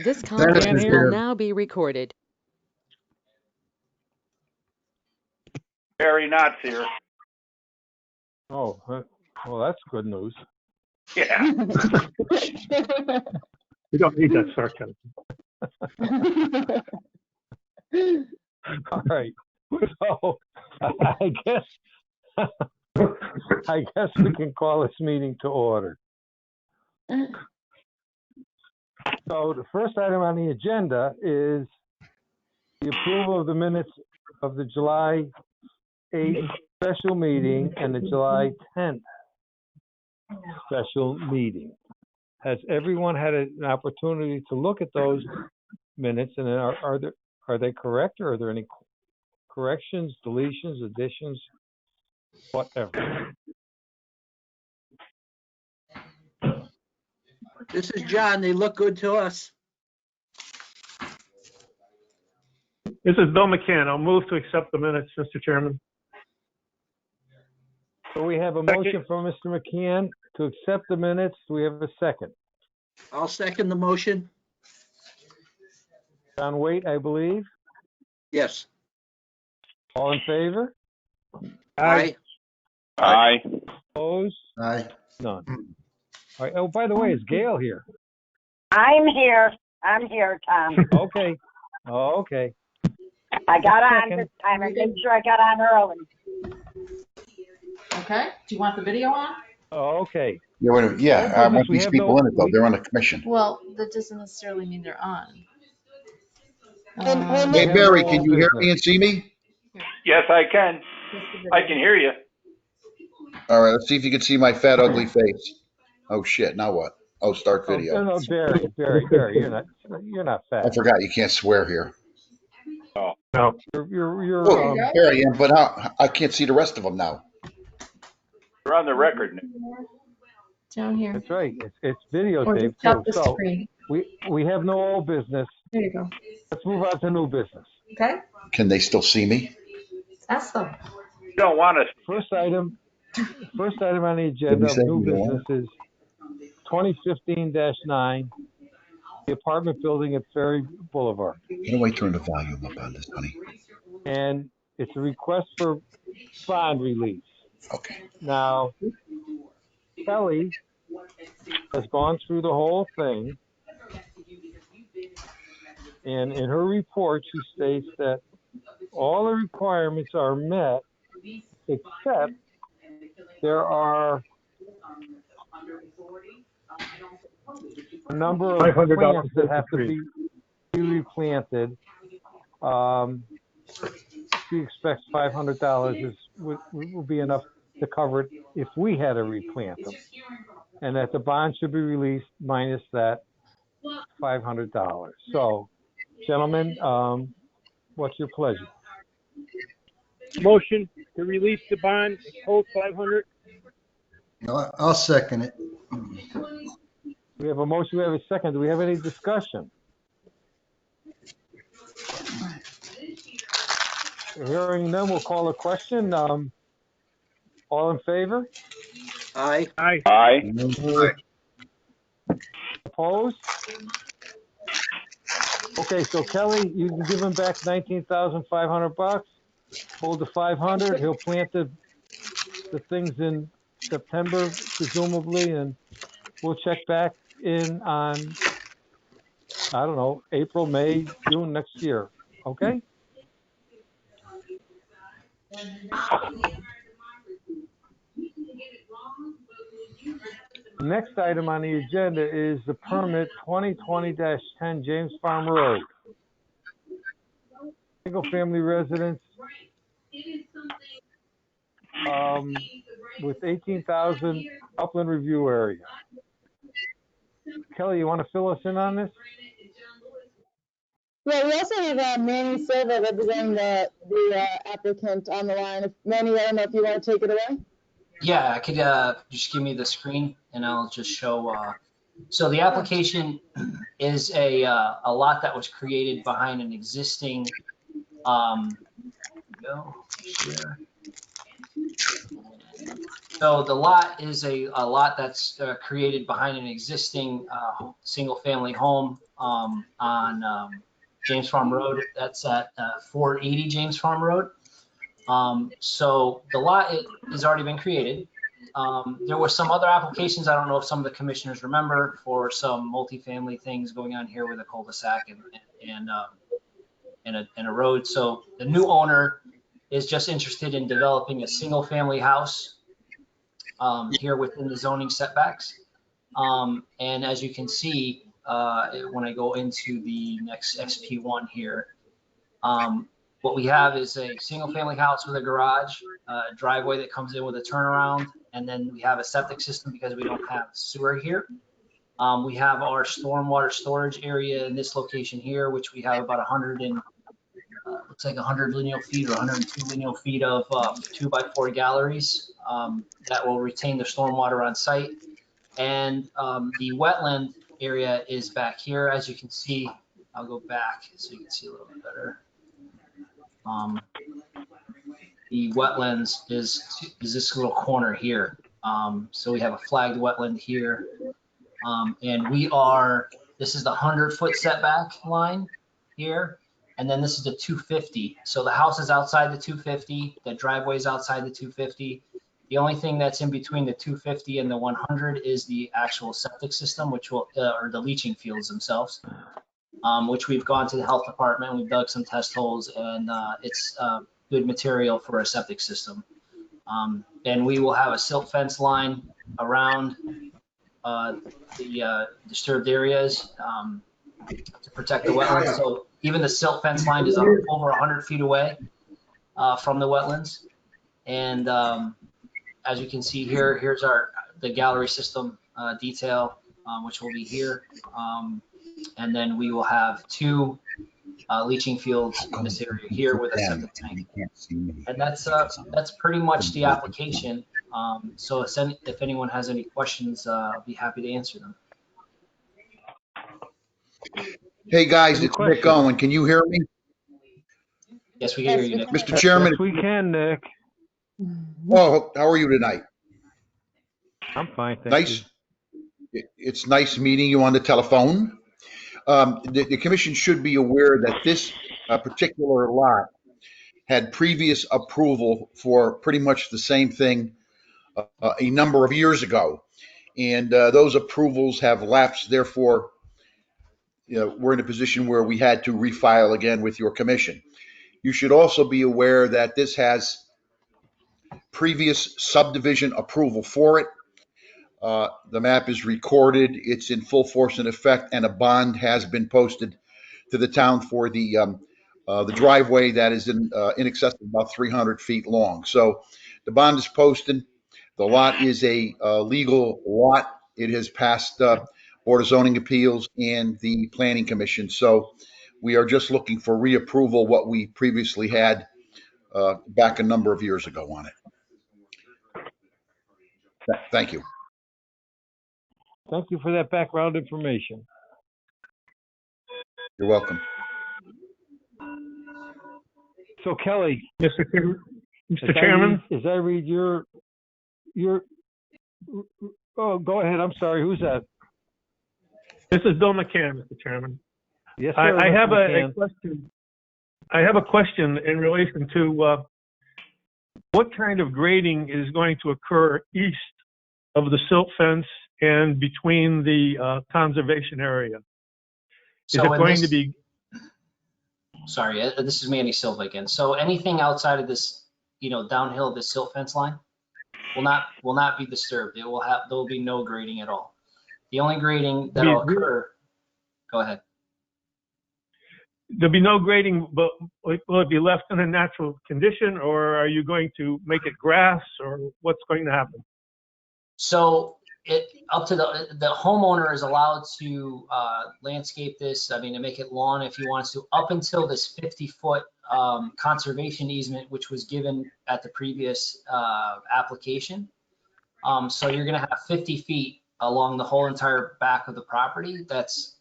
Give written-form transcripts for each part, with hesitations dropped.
This Dennis conference is will here. now be recorded. Barry Knott's here. Oh, well, that's good news. Yeah. We don't need that sarcasm. All right. So I guess we can call this meeting to order. So the first item on the agenda is the approval of the minutes of the July 8th special meeting and the July 10th special meeting. Has everyone had an opportunity to look at those minutes, and are they correct, or are there any corrections, deletions, additions, whatever? This is John. They look good to us. This is Bill McCann. I'll move to accept the minutes, Mr. Chairman. So we have a motion from Mr. McCann to accept the minutes. Do we have a second? I'll second the motion. John Waite, I believe. Yes. All in favor? Aye. Aye. Opposed? Aye. None. All right. Oh, by the way, is Gail here? I'm here. I'm here, Tom. Okay. Oh, okay. I got on Second. this time. I made sure I got on early. Okay, do you want the video on? Oh, okay. Yeah, wait a minute. Yeah, I want We these have people no- in it though. we- They're on the commission. Well, that doesn't necessarily mean they're on. Hey, have Barry, no can you hear business. me and see me? Yes, I can. I can hear you. All right, let's see if you can see my fat, ugly face. Oh, shit. Now what? Oh, start Oh, video. no, Barry, you're not I fat. forgot you can't swear here. Oh, No. You're Oh, here I am, but I can't see the rest of them now. you're on the record now. Down here. that's right. It's Or videotaped just shut too. the So screen. we have no old business. There you go. Let's move on to new business. Okay, Can they still see me? ask them. You don't want us. First item on the What'd agenda you of say? new You don't want business is 2015-9, the apartment building at Ferry Boulevard. How do I turn the volume up on this, honey? And it's a request for bond release. Okay. Now, Kelly has gone through the whole thing, and in her report, she states that all the requirements are met, except there are a number of $500 plants that have to trees. be replanted. She expects $500 would be enough to cover it if we had to replant them, and that the bond should be released minus that $500. So, gentlemen, what's your pleasure? Motion to release the bond, hold 500. No, I'll second it. We have a motion, we have a second. Do we have any discussion? Hearing none, we'll call a question. All in favor? Aye. Aye. Aye. Opposed? Okay, so Kelly, you can give him back $19,500. Hold the 500. He'll plant the things in September, presumably, and we'll check back in on, I don't know, April, May, June next year. Okay? The next item on the agenda is the permit 2020-10 James Farm Road. Single-family residence with 18,000 upland review area. Kelly, you want to fill us in on this? Yeah, we also have Manny Silva representing the applicant on the line. If Manny, I don't know if you want to take it away. Yeah, I could just give me the screen and I'll just show. So the application is a lot that was created behind an existing. Go share. So the lot is a lot that's created behind an existing single-family home on James Farm Road. That's at 480 James Farm Road. So the lot has already been created. There were some other applications, I don't know if some of the commissioners remember, for some multifamily things going on here with a cul-de-sac and a road. So the new owner is just interested in developing a single-family house here within the zoning setbacks. And as you can see, when I go into the next SP1 here, what we have is a single-family house with a garage, a driveway that comes in with a turnaround, and then we have a septic system because we don't have sewer here. We have our stormwater storage area in this location here, which we have about 100 and looks like 100 lineal feet or 102 lineal feet of 2x4 galleries that will retain the stormwater on site. And the wetland area is back here. As you can see, I'll go back so you can see a little bit better. The wetlands is this little corner here. So we have a flagged wetland here. And this is the 100-foot setback line here. And then this is the 250. So the house is outside the 250. The driveway is outside the 250. The only thing that's in between the 250 and the 100 is the actual septic system, which will, or the leaching fields themselves, which we've gone to the health department. We've dug some test holes, and it's good material for a septic system. And we will have a silt fence line around the disturbed areas to protect the wetlands. So even the silt fence line is over 100 feet away from the wetlands. And as you can see here, here's the gallery system detail, which will be here. And then we will have 2 leaching fields in this area here with a septic tank. And that's pretty much the application. So if anyone has any questions, I'll be happy to answer them. Hey, guys, Any it's Nick Owen. Can you hear me? Yes, we can hear you, Nick. Mr. Chairman. Yes, we can, Nick. Oh, how are you tonight? I'm fine, thank you. Nice. It's nice meeting you on the telephone. The commission should be aware that this particular lot had previous approval for pretty much the same thing a number of years ago. And those approvals have lapsed. Therefore, we're in a position where we had to refile again with your commission. You should also be aware that this has previous subdivision approval for it. The map is recorded, it's in full force and effect, and a bond has been posted to the town for the driveway that is in excess of about 300 feet long. So the bond is posted. The lot is a legal lot. It has passed Board of Zoning Appeals and the Planning Commission. So we are just looking for reapproval what we previously had back a number of years ago on it. Thank you. Thank you for that background information. You're welcome. So Kelly. Mr. Chairman? As I read your, oh, go ahead. I'm sorry. Who's that? This is Bill McCann, Mr. Chairman. Yes, sir. I have a question. I have a question in relation to what kind of grading is going to occur east of the silt fence and between the conservation area? Is it going to be? Sorry, this is Manny Silva again. So anything outside of this, downhill of the silt fence line will not be disturbed. There will be no grading at all. The only grading that will occur. Go ahead. There'll be no grading, but will it be left in a natural condition, or are you going to make it grass, or what's going to happen? So up to the homeowner is allowed to landscape this. I mean, to make it lawn if he wants to, up until this 50-foot conservation easement, which was given at the previous application. So you're going to have 50 feet along the whole entire back of the property that's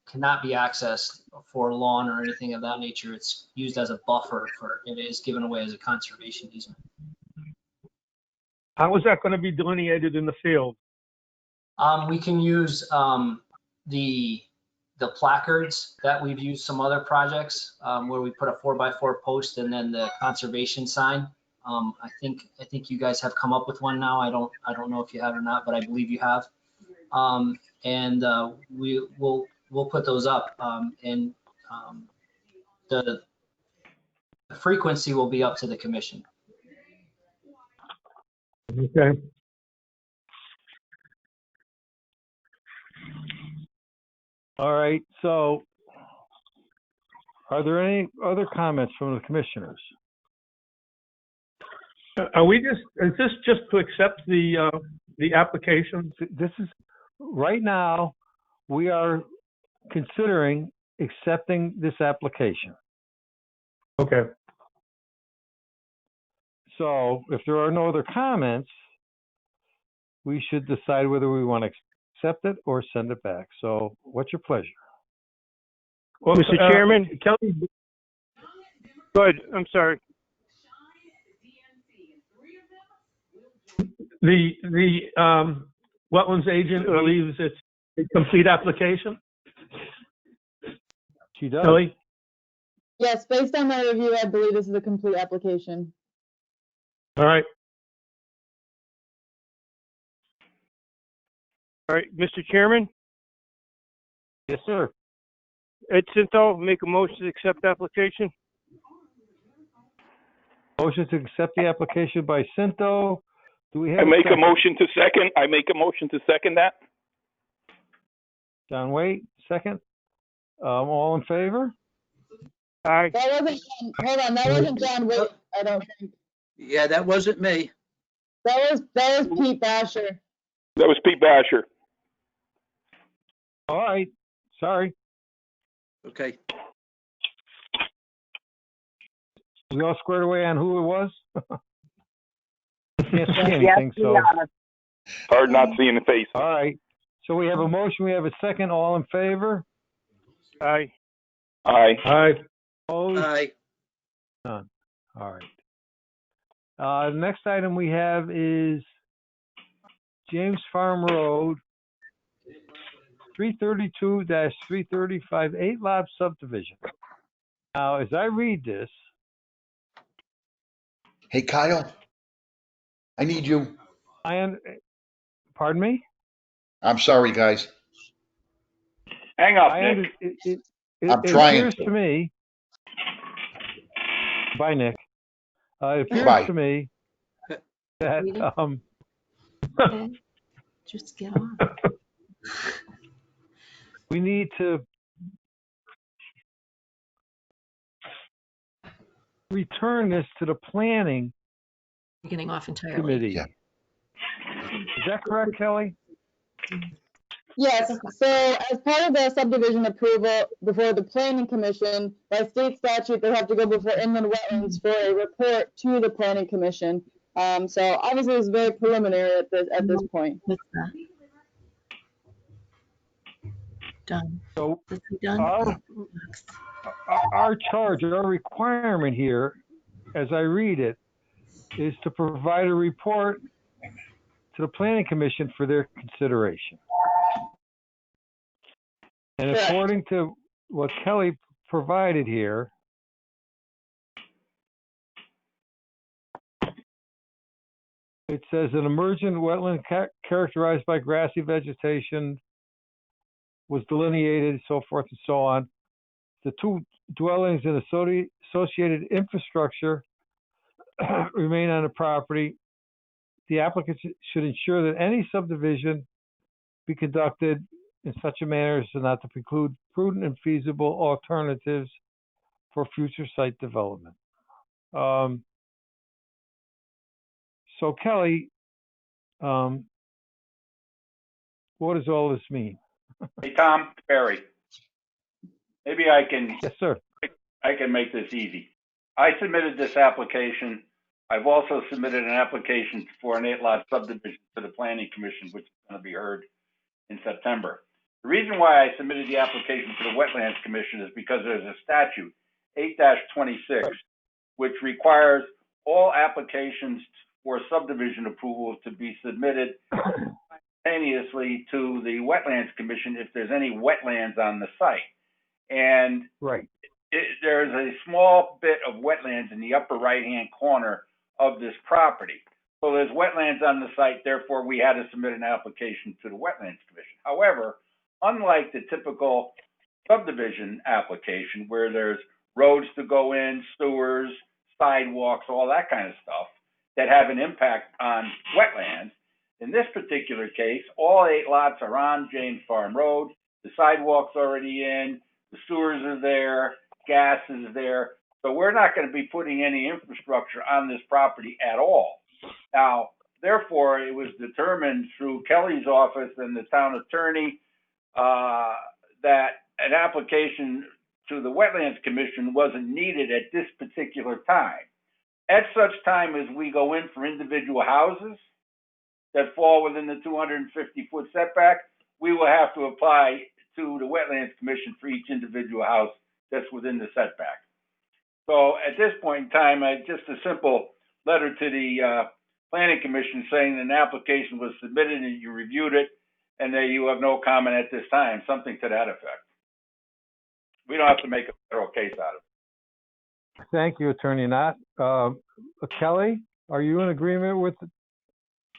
cannot be accessed for lawn or anything of that nature. It's used as a buffer it is given away as a conservation easement. How is that going to be delineated in the field? We can use the placards that we've used some other projects where we put a 4x4 post and then the conservation sign. I think you guys have come up with one now. I don't know if you have or not, but I believe you have. We'll put those up, and the frequency will be up to the commission. Okay. All right, so are there any other comments from the commissioners? Is this just to accept the application? This is, right now, we are considering accepting this application. Okay. So if there are no other comments, we should decide whether we want to accept it or send it back. So what's your pleasure? Well, Mr. Chairman? Kelly, Go ahead, I'm sorry. the wetlands agent believes it's a complete application. She does. Kelly? Yes, based on my review, I believe this is a complete application. All right. All right, Mr. Chairman, Yes, sir. Ed Cinto, make a motion to accept the application. Motion to accept the application by Cinto. Do we have? I make a second? motion to second. I make a motion to second that. John Waite, second. All in favor? Aye. That wasn't, hold on, that wasn't John Wick, I don't think. Yeah, that wasn't me. That was Pete Basher. That was Pete Basher. All right, sorry. Okay. We all squared away on who it was? Can't see anything, Yes, we so. are. Hard not seeing the face. All right, so we have a motion, we have a second, all in favor? Aye. Aye. Aye. Opposed? Aye. None. All right. The next item we have is James Farm Road, 332-335, 8-lot subdivision. Now, as I read this, Hey, Kyle, I need you. pardon me? I'm sorry, guys. Hang up, Nick. It I'm trying appears to me. Bye, Nick. It appears Bye. to me that Okay. Just get on. we need to return this to the planning You're getting off entirely. committee. Yeah. Is that correct, Kelly? Yes, so as part of the subdivision approval before the planning commission, by state statute, they have to go before inland wetlands for a report to the planning commission. So obviously it's very preliminary at this point. What's that? Done. So This is done. our charge, our requirement here, as I read it, is to provide a report to the planning commission for their consideration. And Correct. according to what Kelly provided here, it says an emergent wetland characterized by grassy vegetation was delineated, so forth and so on. The two dwellings and associated infrastructure remain on the property. The applicant should ensure that any subdivision be conducted in such a manner as not to preclude prudent and feasible alternatives for future site development. So Kelly, what does all this mean? Hey, Tom, Barry. Maybe I can Yes, sir. make this easy. I submitted this application. I've also submitted an application for an 8-lot subdivision to the Planning Commission, which is going to be heard in September. The reason why I submitted the application to the Wetlands Commission is because there's a statute, 8-26, which requires all applications for subdivision approval to be submitted simultaneously to the Wetlands Commission if there's any wetlands on the site. And Right. there's a small bit of wetlands in the upper right-hand corner of this property. So there's wetlands on the site, therefore we had to submit an application to the Wetlands Commission. However, unlike the typical subdivision application where there's roads to go in, sewers, sidewalks, all that kind of stuff that have an impact on wetlands, in this particular case, all 8 lots are on James Farm Road. The sidewalk's already in, the sewers are there, gas is there. So we're not going to be putting any infrastructure on this property at all. Now, therefore, it was determined through Kelly's office and the town attorney that an application to the Wetlands Commission wasn't needed at this particular time. At such time as we go in for individual houses that fall within the 250-foot setback, we will have to apply to the Wetlands Commission for each individual house that's within the setback. So at this point in time, just a simple letter to the Planning Commission saying an application was submitted and you reviewed it and that you have no comment at this time, something to that effect. We don't have to make a federal case out of it. Thank you, Attorney Knott. Kelly, are you in agreement with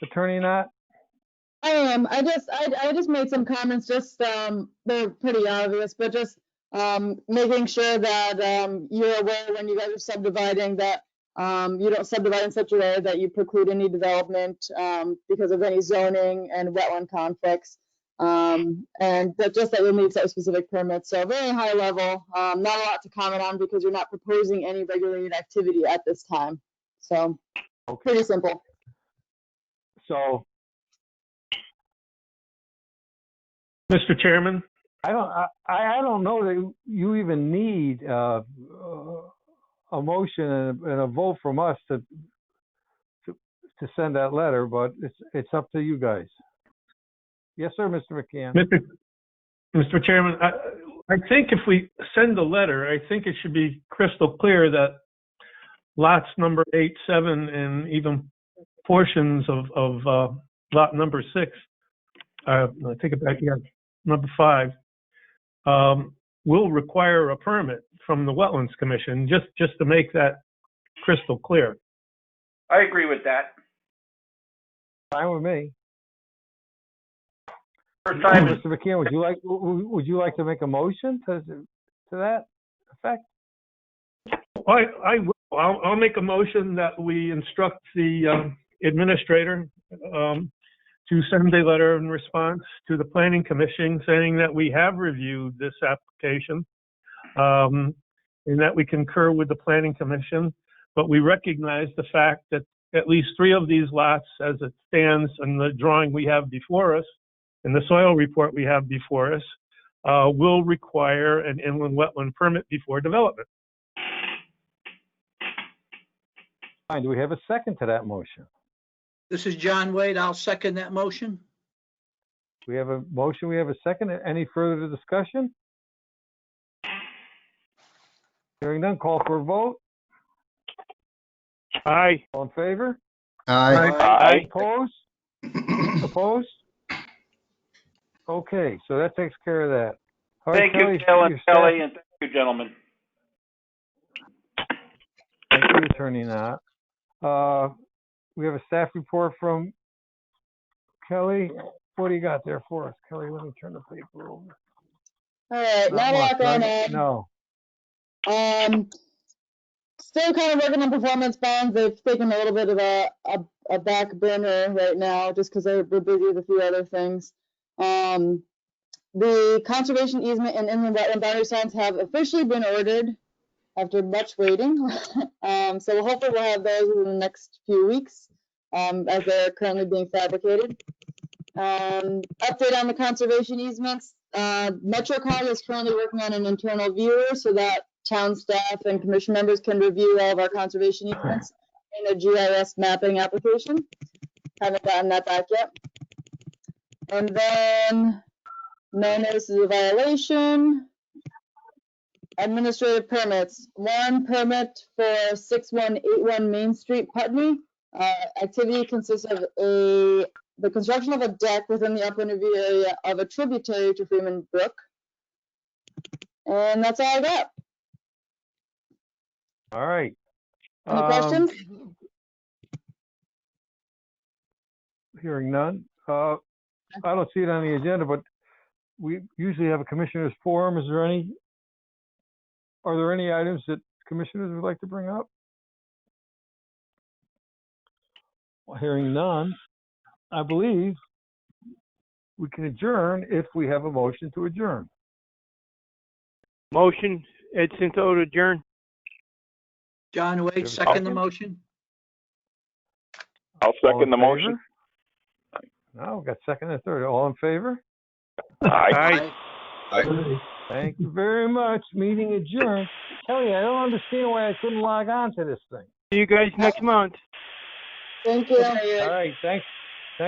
Attorney Knott? I am. I just made some comments, just they're pretty obvious, but just making sure that you're aware when you guys are subdividing that you don't subdivide in such a way that you preclude any development because of any zoning and wetland conflicts. And that just that you'll need site-specific permits. So very high level, not a lot to comment on because you're not proposing any regulated activity at this time. So pretty simple. So, Mr. Chairman? I don't know that you even need a motion and a vote from us to send that letter, but it's up to you guys. Yes, sir, Mr. McCann. Mr. Chairman, I think if we send a letter, I think it should be crystal clear that lots number 8, 7, and even portions of lot number 6, I take it back again, number 5, will require a permit from the Wetlands Commission, just to make that crystal clear. I agree with that. Fine with me. Mr. McCann, would you like to make a motion to that effect? I'll make a motion that we instruct the administrator to send a letter in response to the Planning Commission saying that we have reviewed this application and that we concur with the Planning Commission, but we recognize the fact that at least 3 of these lots, as it stands in the drawing we have before us, and the soil report we have before us, will require an inland wetland permit before development. Fine. Do we have a second to that motion? This is John Wade. I'll second that motion. We have a motion. We have a second. Any further discussion? Hearing none, call for a vote. Aye. All in favor? Aye. Aye. Opposed? Opposed? Okay, so that takes care of that. All right, Thank you, Kelly, and thank you, gentlemen. Thank you, Attorney Knott. We have a staff report from Kelly. What do you got there for us? Kelly, let me turn the paper over. All right, not a lot going on. No. Still kind of working on performance bonds. They've taken a little bit of a back burner right now just because we're busy with a few other things. The conservation easement and inland wetland boundary signs have officially been ordered after much waiting. So hopefully we'll have those in the next few weeks as they're currently being fabricated. Update on the conservation easements. MetroCog is currently working on an internal viewer so that town staff and commission members can review all of our conservation easements in a GIS mapping application. Haven't gotten that back yet. And then no notices of violation. Administrative permits. 1 permit for 6181 Main Street, Putney. Activity consists of the construction of a deck within the upland review area of a tributary to Freeman Brook. And that's all I got. All right. Any questions? Hearing none. I don't see it on the agenda, but we usually have a commissioners forum. Are there any items that commissioners would like to bring up? Well, hearing none, I believe we can adjourn if we have a motion to adjourn. Motion, Ed Sinto to adjourn. John Wade, Have a second the second? motion. I'll All in second the motion. favor? No, we've got second and third. All in favor? Aye. Aye. Thank you very much. Meeting adjourned. Kelly, I don't understand why I couldn't log on to this thing. See you guys next month. Thank you. All right, thanks.